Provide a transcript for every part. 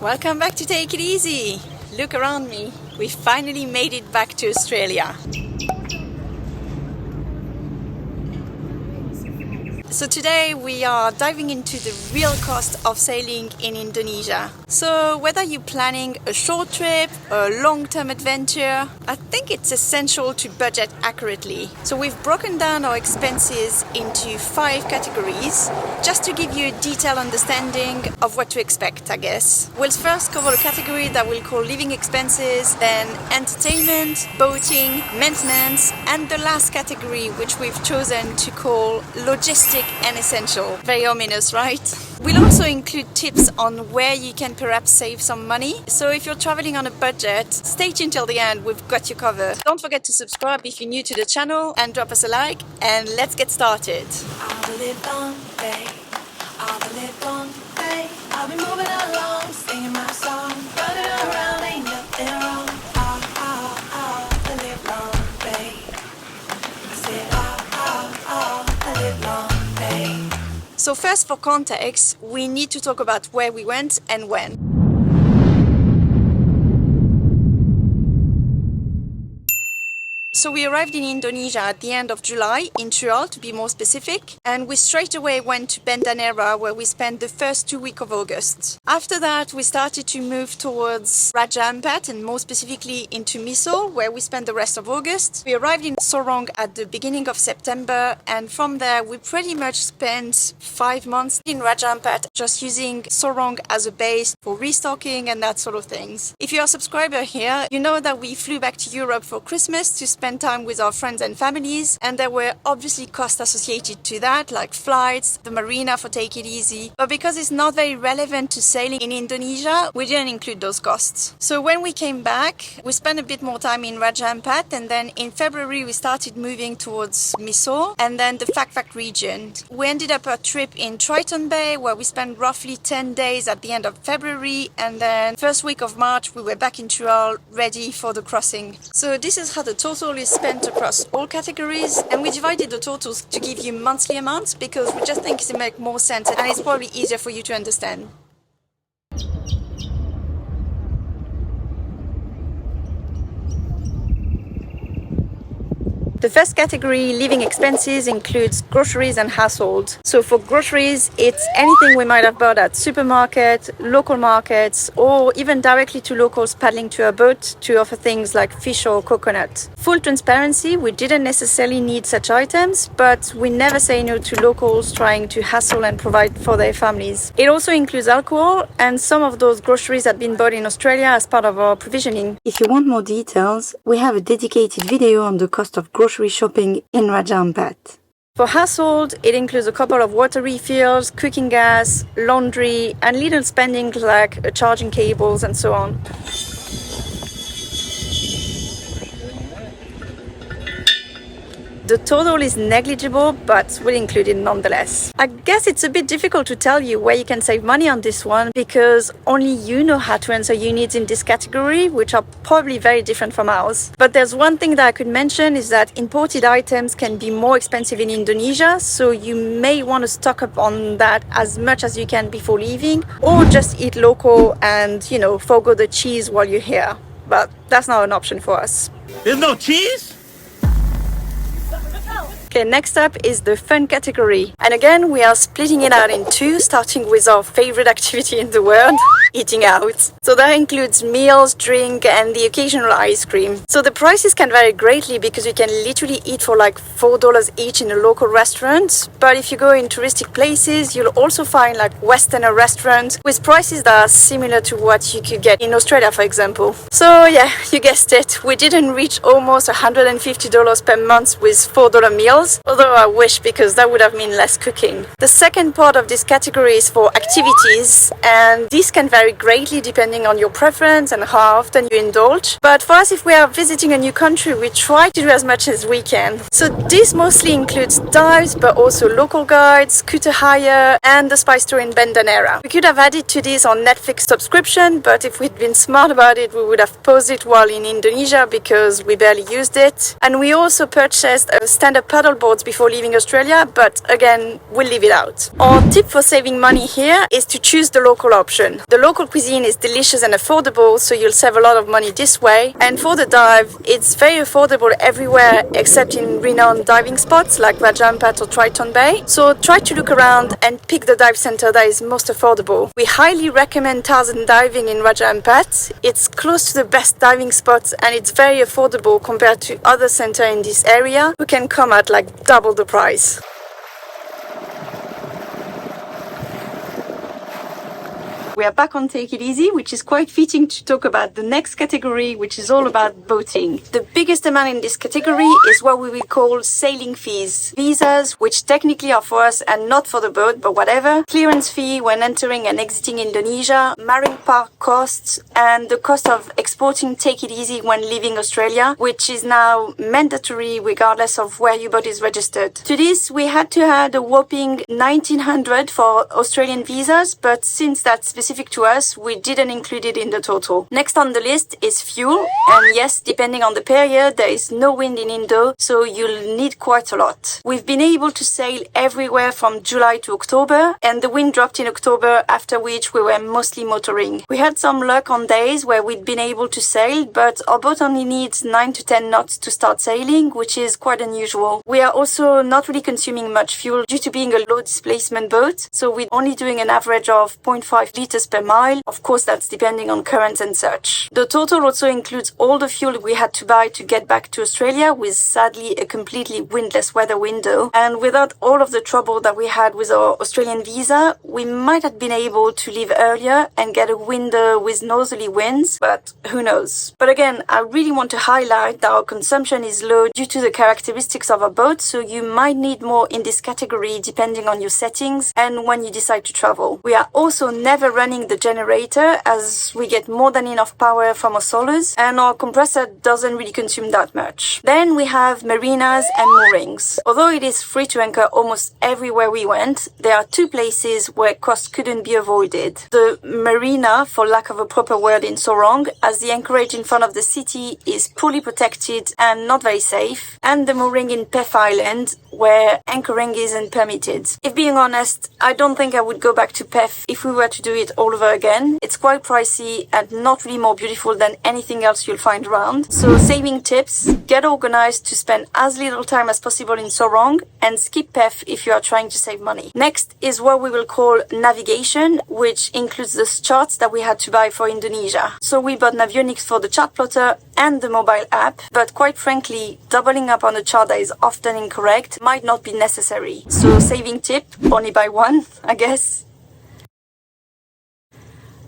Welcome back to Take It Easy. Look around me. We finally made it back to Australia. So today we are diving into the real cost of sailing in Indonesia. So whether you're planning a short trip, a long-term adventure, I think it's essential to budget accurately. So we've broken down our expenses into 5 categories, just to give you a detailed understanding of what to expect, I guess. We'll first cover a category that we'll call living expenses, then entertainment, boating, maintenance, and the last category, which we've chosen to call logistic and essential. Very ominous, right? We'll also include tips on where you can perhaps save some money. So if you're traveling on a budget, stay tuned till the end, we've got you covered. Don't forget to subscribe if you're new to the channel and drop us a like, and let's get started. I'll be moving along, singing my song, running around, ain't nothing wrong. The live long day. I said, the live long day. So first, for context, we need to talk about where we went and when. So we arrived in Indonesia at the end of July, in Tual to be more specific, and we straight away went to Banda Neira, where we spent the first 2 weeks of August. After that, we started to move towards Raja Ampat, and more specifically into Misol, where we spent the rest of August. We arrived in Sorong at the beginning of September, and from there we pretty much spent 5 months in Raja Ampat, just using Sorong as a base for restocking and that sort of things. If you're a subscriber here, you know that we flew back to Europe for Christmas to spend time with our friends and families, and there were obviously costs associated to that, like flights, the marina for Take It Easy, but because it's not very relevant to sailing in Indonesia, we didn't include those costs. So when we came back, we spent a bit more time in Raja Ampat, and then in February we started moving towards Misol and then the Fak region. We ended up a trip in Triton Bay, where we spent roughly 10 days at the end of February, and then first week of March we were back in Tual, ready for the crossing. So this is how the total is spent across all categories, and we divided the totals to give you monthly amounts because we just think it makes more sense and it's probably easier for you to understand. The first category, living expenses, includes groceries and household. So for groceries, it's anything we might have bought at supermarket, local markets, or even directly to locals paddling to a boat to offer things like fish or coconut. Full transparency, we didn't necessarily need such items, but we never say no to locals trying to hustle and provide for their families. It also includes alcohol, and some of those groceries had been bought in Australia as part of our provisioning. If you want more details, we have a dedicated video on the cost of grocery shopping in Raja Ampat. For household, it includes a couple of water refills, cooking gas, laundry, and little spending like charging cables and so on. The total is negligible, but we'll include it nonetheless. I guess it's a bit difficult to tell you where you can save money on this one, because only you know how to answer your needs in this category, which are probably very different from ours. But there's one thing that I could mention is that imported items can be more expensive in Indonesia, so you may want to stock up on that as much as you can before leaving, or just eat local and, forgo the cheese while you're here. But that's not an option for us. There's no cheese? Okay, next up is the fun category. And again, we are splitting it out in 2, starting with our favorite activity in the world, eating out. So that includes meals, drink, and the occasional ice cream. So the prices can vary greatly because you can literally eat for like $4 each in a local restaurant. But if you go in touristic places, you'll also find like Westerner restaurants with prices that are similar to what you could get in Australia, for example. So yeah, you guessed it. We didn't reach almost $150 per month with $4 meals. Although I wish, because that would have meant less cooking. The second part of this category is for activities, and these can vary greatly depending on your preference and how often you indulge. But for us, if we are visiting a new country, we try to do as much as we can. So this mostly includes dives, but also local guides, scooter hire, and the spice tour in Banda Neira. We could have added to this our Netflix subscription, but if we'd been smart about it, we would have paused it while in Indonesia because we barely used it. And we also purchased a stand-up paddle boards before leaving Australia, but again, we'll leave it out. Our tip for saving money here is to choose the local option. The local cuisine is delicious and affordable, so you'll save a lot of money this way. And for the dive, it's very affordable everywhere except in renowned diving spots like Raja Ampat or Triton Bay. So try to look around and pick the dive center that is most affordable. We highly recommend Tarzan diving in Raja Ampat. It's close to the best diving spots and it's very affordable compared to other centers in this area who can come at like double the price. We are back on Take It Easy, which is quite fitting to talk about the next category, which is all about boating. The biggest amount in this category is what we will call sailing fees. Visas, which technically are for us and not for the boat, but whatever. Clearance fee when entering and exiting Indonesia, marine park costs, and the cost of exporting Take It Easy when leaving Australia, which is now mandatory regardless of where your boat is registered. To this, we had to add a whopping 1900 for Australian visas, but since that's specific to us, we didn't include it in the total. Next on the list is fuel, and yes, depending on the period, there is no wind in Indo, so you'll need quite a lot. We've been able to sail everywhere from July to October, and the wind dropped in October, after which we were mostly motoring. We had some luck on days where we'd been able to sail, but our boat only needs 9 to 10 knots to start sailing, which is quite unusual. We are also not really consuming much fuel due to being a low displacement boat, so we're only doing an average of 0.5 liters per mile. Of course, that's depending on currents and such. The total also includes all the fuel we had to buy to get back to Australia, with sadly a completely windless weather window. And without all of the trouble that we had with our Australian visa, we might have been able to leave earlier and get a window with northerly winds, but who knows. But again, I really want to highlight that our consumption is low due to the characteristics of our boat, so you might need more in this category depending on your settings and when you decide to travel. We are also never running the generator, as we get more than enough power from our solars, and our compressor doesn't really consume that much. Then we have marinas and moorings. Although it is free to anchor almost everywhere we went, there are two places where cost couldn't be avoided. The marina, for lack of a proper word in Sorong, as the anchorage in front of the city is poorly protected and not very safe, and the mooring in Peth Island, where anchoring isn't permitted. If being honest, I don't think I would go back to Peth if we were to do it all over again. It's quite pricey and not really more beautiful than anything else you'll find around. So saving tips, get organized to spend as little time as possible in Sorong and skip Peth if you are trying to save money. Next is what we will call navigation, which includes the charts that we had to buy for Indonesia. So we bought Navionics for the chart plotter and the mobile app, but quite frankly, doubling up on a chart that is often incorrect might not be necessary. So saving tip, only buy one, I guess.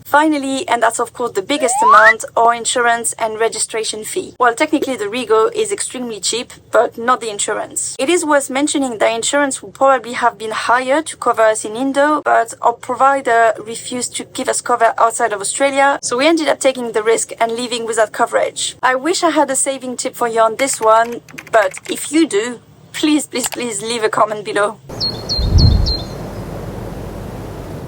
Finally, and that's of course the biggest amount, our insurance and registration fee. Well, technically the Rego is extremely cheap, but not the insurance. It is worth mentioning that insurance would probably have been higher to cover us in Indo, but our provider refused to give us cover outside of Australia, so we ended up taking the risk and leaving without coverage. I wish I had a saving tip for you on this one, but if you do, please leave a comment below.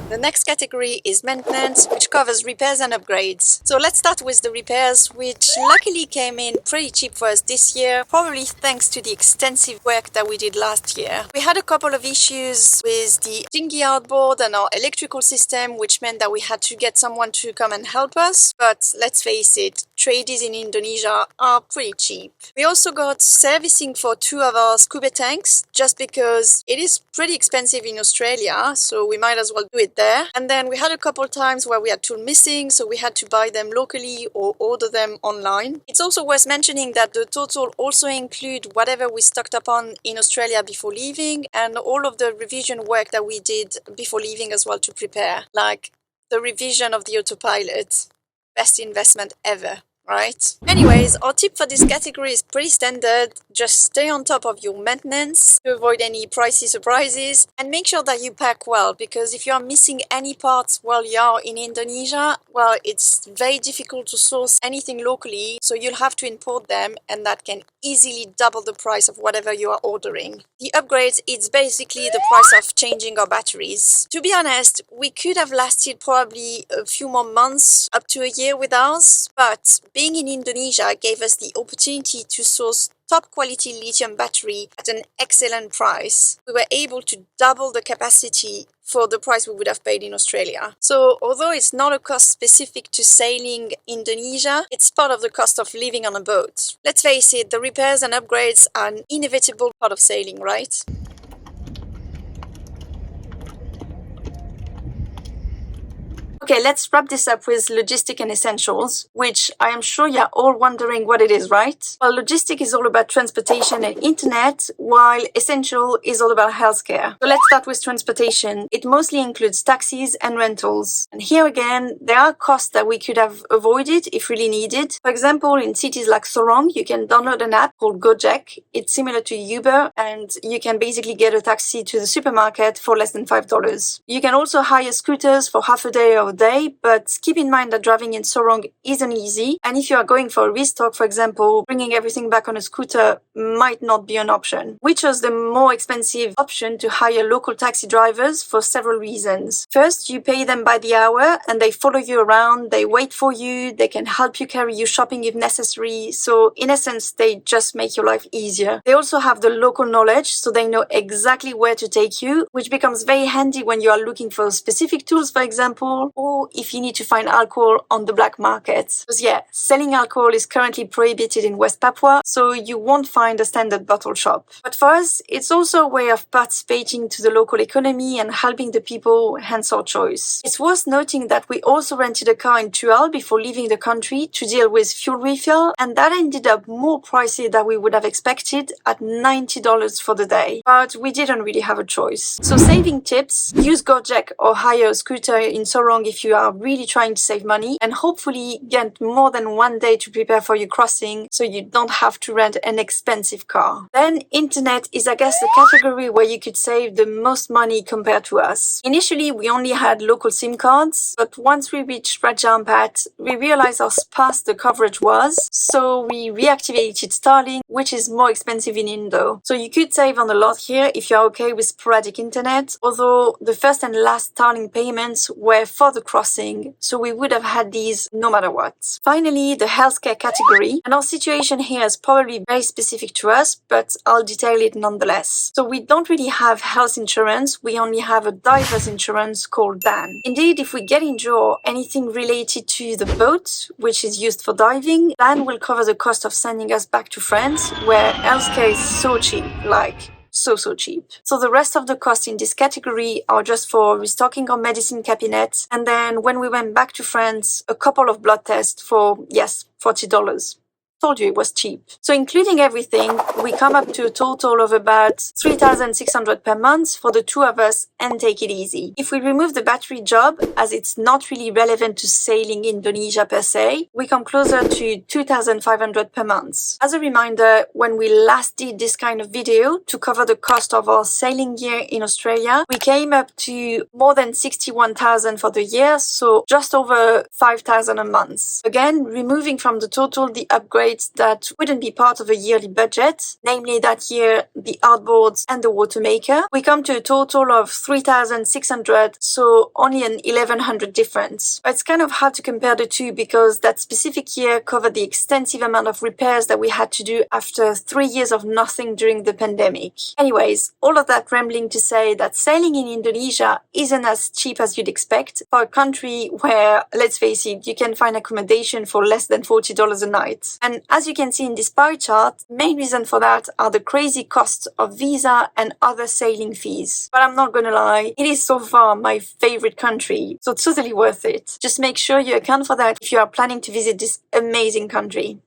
The next category is maintenance, which covers repairs and upgrades. So let's start with the repairs, which luckily came in pretty cheap for us this year, probably thanks to the extensive work that we did last year. We had a couple of issues with the dinghy outboard and our electrical system, which meant that we had to get someone to come and help us. But let's face it, tradies in Indonesia are pretty cheap. We also got servicing for 2 of our scuba tanks, just because it is pretty expensive in Australia, so we might as well do it there. And then we had a couple times where we had tool missing, so we had to buy them locally or order them online. It's also worth mentioning that the total also include whatever we stocked up on in Australia before leaving, and all of the revision work that we did before leaving as well to prepare, like the revision of the autopilot. Best investment ever. Right? Anyways, our tip for this category is pretty standard. Just stay on top of your maintenance to avoid any pricey surprises, and make sure that you pack well, because if you are missing any parts while you are in Indonesia, well, it's very difficult to source anything locally, so you'll have to import them, and that can easily double the price of whatever you are ordering. The upgrades, it's basically the price of changing our batteries. To be honest, we could have lasted probably a few more months, up to a year with ours, but being in Indonesia gave us the opportunity to source top quality lithium battery at an excellent price. We were able to double the capacity for the price we would have paid in Australia. So although it's not a cost specific to sailing Indonesia, it's part of the cost of living on a boat. Let's face it, the repairs and upgrades are an inevitable part of sailing, right? Okay, let's wrap this up with logistic and essentials, which I am sure you're all wondering what it is, right? Well, logistic is all about transportation and internet, while essential is all about healthcare. So let's start with transportation. It mostly includes taxis and rentals. And here again, there are costs that we could have avoided if really needed. For example, in cities like Sorong, you can download an app called Gojek. It's similar to Uber, and you can basically get a taxi to the supermarket for less than $5. You can also hire scooters for half a day or day, but keep in mind that driving in Sorong isn't easy, and if you are going for a restock, for example, bringing everything back on a scooter might not be an option. We chose the more expensive option to hire local taxi drivers for several reasons. First, you pay them by the hour and they follow you around, they wait for you, they can help you carry you shopping if necessary, so in essence they just make your life easier. They also have the local knowledge, so they know exactly where to take you, which becomes very handy when you are looking for specific tools, for example, or if you need to find alcohol on the black market. Because yeah, selling alcohol is currently prohibited in West Papua, so you won't find a standard bottle shop. But for us, it's also a way of participating to the local economy and helping the people, hence our choice. It's worth noting that we also rented a car in Tual before leaving the country to deal with fuel refill, and that ended up more pricey than we would have expected at $90 for the day. But we didn't really have a choice. So saving tips, use Gojek or hire a scooter in Sorong if you are really trying to save money, and hopefully get more than one day to prepare for your crossing so you don't have to rent an expensive car. Then internet is, I guess, the category where you could save the most money compared to us. Initially we only had local SIM cards, but once we reached Raja Ampat, we realized how sparse the coverage was, so we reactivated Starlink, which is more expensive in Indo. So you could save on a lot here if you're okay with sporadic internet, although the first and last Starlink payments were for the crossing, so we would have had these no matter what. Finally, the healthcare category, and our situation here is probably very specific to us, but I'll detail it nonetheless. So we don't really have health insurance, we only have a diver's insurance called DAN. Indeed, if we get injured or anything related to the boat, which is used for diving, DAN will cover the cost of sending us back to France, where healthcare is so cheap, like so cheap. So the rest of the costs in this category are just for restocking our medicine cabinet, and then when we went back to France, a couple of blood tests for, yes, $40. Told you it was cheap. So including everything, we come up to a total of about 3,600 per month for the two of us, and take it easy. If we remove the battery job, as it's not really relevant to sailing Indonesia per se, we come closer to 2,500 per month. As a reminder, when we last did this kind of video to cover the cost of our sailing gear in Australia, we came up to more than 61,000 for the year, so just over 5,000 a month. Again, removing from the total the upgrade that wouldn't be part of a yearly budget, namely that year the outboards and the water maker, we come to a total of 3,600, so only an 1,100 difference. But it's kind of hard to compare the two because that specific year covered the extensive amount of repairs that we had to do after 3 years of nothing during the pandemic. Anyways, all of that rambling to say that sailing in Indonesia isn't as cheap as you'd expect for a country where, let's face it, you can find accommodation for less than $40 a night. And as you can see in this pie chart, the main reason for that are the crazy costs of visa and other sailing fees. But I'm not gonna lie, it is so far my favorite country, so totally worth it. Just make sure you account for that if you are planning to visit this amazing country.